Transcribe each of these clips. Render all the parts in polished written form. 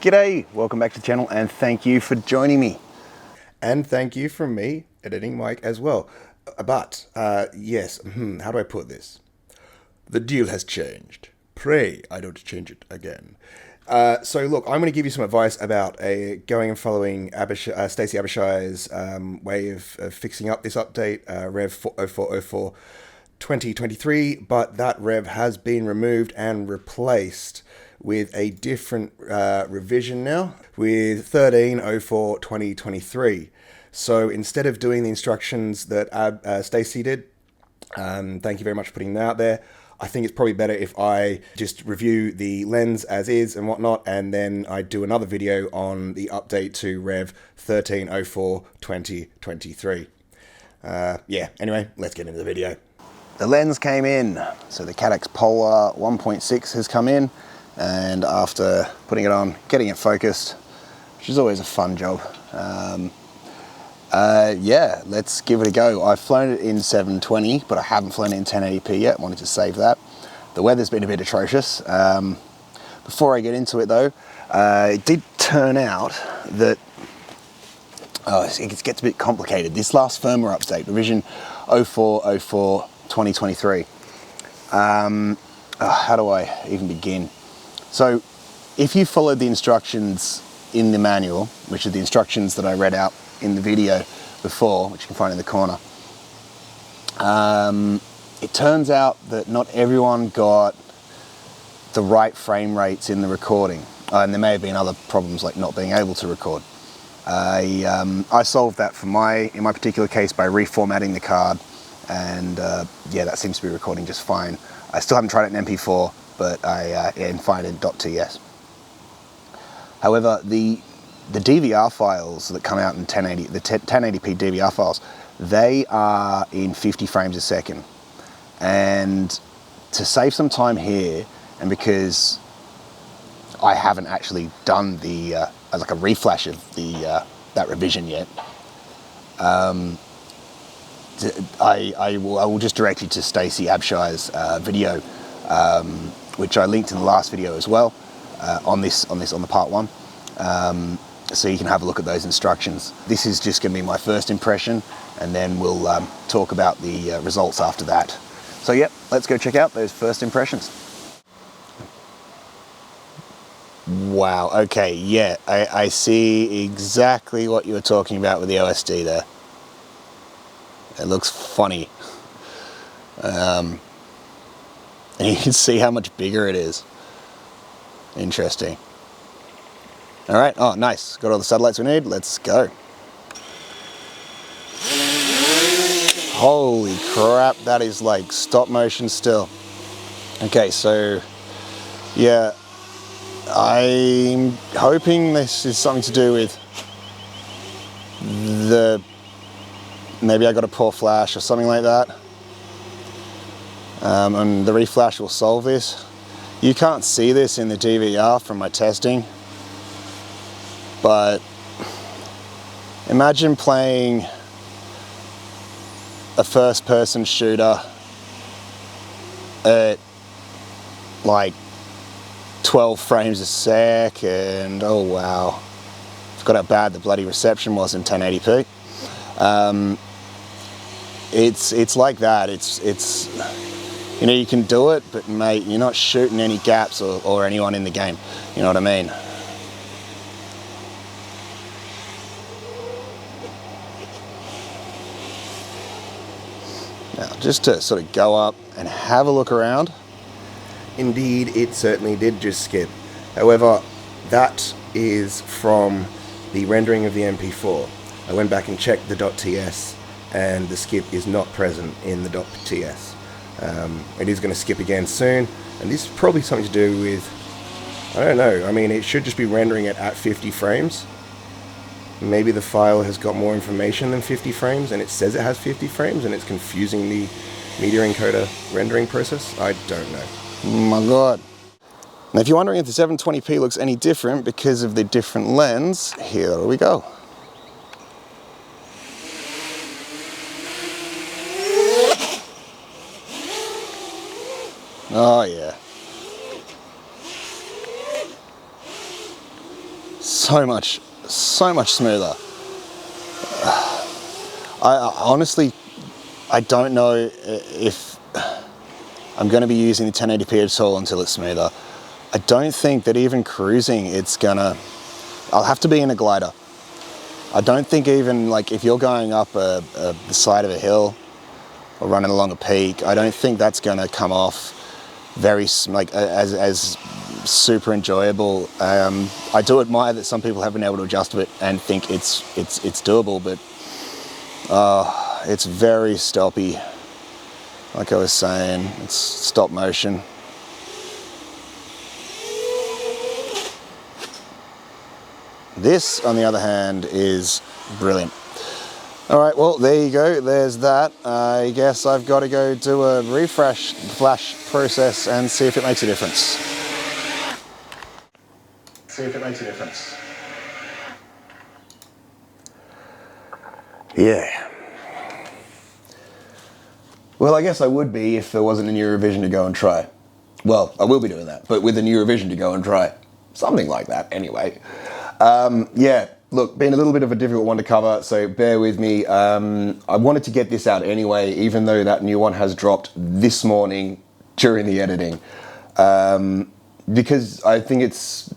G'day, welcome back to the channel and thank you for joining me. And thank you from me, Editing Mike, as well. Yes, how do I put this? The deal has changed. Pray I don't change it again. So look, I'm going to give you some advice about going and following Stacey Abishai's way of fixing up this update, Rev 0404 2023, but that rev has been removed and replaced with a different revision now, with 1304 2023. So instead of doing the instructions that Stacey did, thank you very much for putting that out there. I think it's probably better if I just review the lens as is and whatnot, and then I do another video on the update to Rev 1304 2023. Anyway, let's get into the video. The lens came in, so the Cadex Polar 1.6 has come in, and after putting it on, getting it focused, which is always a fun job. Let's give it a go. I've flown it in 720, but I haven't flown it in 1080p yet. Wanted to save that. The weather's been a bit atrocious. Before I get into it though, it did turn out that it gets a bit complicated. This last firmware update, revision 0404 2023. How do I even begin? So if you followed the instructions in the manual, which are the instructions that I read out in the video before, which you can find in the corner, it turns out that not everyone got the right frame rates in the recording, and there may have been other problems like not being able to record. I solved that in my particular case by reformatting the card, and that seems to be recording just fine. I still haven't tried it in MP4, but I am fine in .ts. However, the DVR files that come out in 1080, the 1080p DVR files, they are in 50 frames a second. And to save some time here, and because I haven't actually done the like a reflash of that revision yet, I will just direct you to Stacey Abishai's video, which I linked in the last video as well, on the part one. So you can have a look at those instructions. This is just going to be my first impression, and then we'll talk about the results after that. So yep, let's go check out those first impressions. Wow, okay, yeah, I see exactly what you were talking about with the OSD there. It looks funny. And you can see how much bigger it is. Interesting. All right, oh nice, got all the satellites we need, let's go. Holy crap, that is like stop motion still. Okay, so yeah, I'm hoping this is something to do with maybe I got a poor flash or something like that. And the reflash will solve this. You can't see this in the DVR from my testing, but imagine playing a first-person shooter at like 12 frames a sec, and oh wow, forgot how bad the bloody reception was in 1080p. It's like that. It's you know, you can do it, but mate, you're not shooting any gaps or anyone in the game. You know what I mean? Now, just to sort of go up and have a look around. Indeed, it certainly did just skip. However, that is from the rendering of the MP4. I went back and checked the .ts, and the skip is not present in the .ts. It is going to skip again soon, and this is probably something to do with, I don't know, I mean, it should just be rendering it at 50 frames. Maybe the file has got more information than 50 frames, and it says it has 50 frames, and it's confusing the media encoder rendering process. I don't know. Oh my god. Now if you're wondering if the 720p looks any different because of the different lens, here we go. Oh yeah. so much smoother. I honestly, I don't know if I'm going to be using the 1080p at all until it's smoother. I don't think that even cruising, I'll have to be in a glider. I don't think even like if you're going up the side of a hill or running along a peak, I don't think that's going to come off very as super enjoyable. I do admire that some people have been able to adjust to it and think it's doable, but it's very stoppy. Like I was saying, it's stop motion. This, on the other hand, is brilliant. All right, well, there you go. There's that. I guess I've got to go do a refresh flash process and see if it makes a difference. Yeah. Well, I guess I would be if there wasn't a new revision to go and try. Well, I will be doing that, but with a new revision to go and try. Something like that, anyway. Yeah, look, been a little bit of a difficult one to cover, so bear with me. I wanted to get this out anyway, even though that new one has dropped this morning during the editing, because I think it's,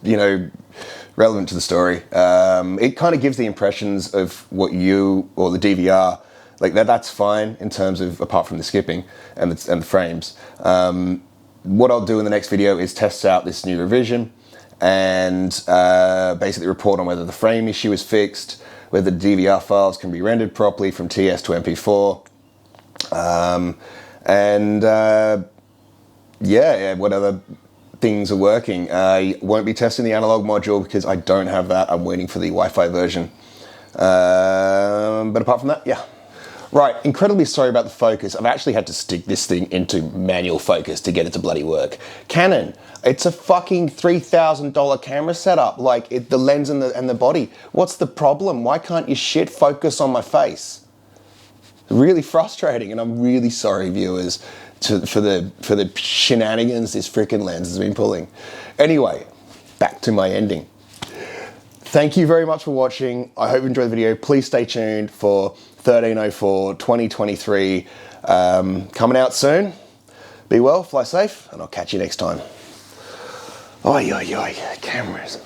relevant to the story. It kind of gives the impressions of what you, or the DVR, like that's fine in terms of, apart from the skipping and the frames. What I'll do in the next video is test out this new revision and basically report on whether the frame issue is fixed, whether the DVR files can be rendered properly from TS to MP4, yeah, what other things are working. I won't be testing the analog module because I don't have that. I'm waiting for the Wi-Fi version. But apart from that, yeah. Right, incredibly sorry about the focus. I've actually had to stick this thing into manual focus to get it to bloody work. Canon, it's a fucking $3,000 camera setup, like the lens and the body. What's the problem? Why can't your shit focus on my face? Really frustrating, and I'm really sorry, viewers, for the shenanigans this freaking lens has been pulling. Anyway, back to my ending. Thank you very much for watching. I hope you enjoyed the video. Please stay tuned for 1304 2023 coming out soon. Be well, fly safe, and I'll catch you next time. Oi, oi, oi, cameras.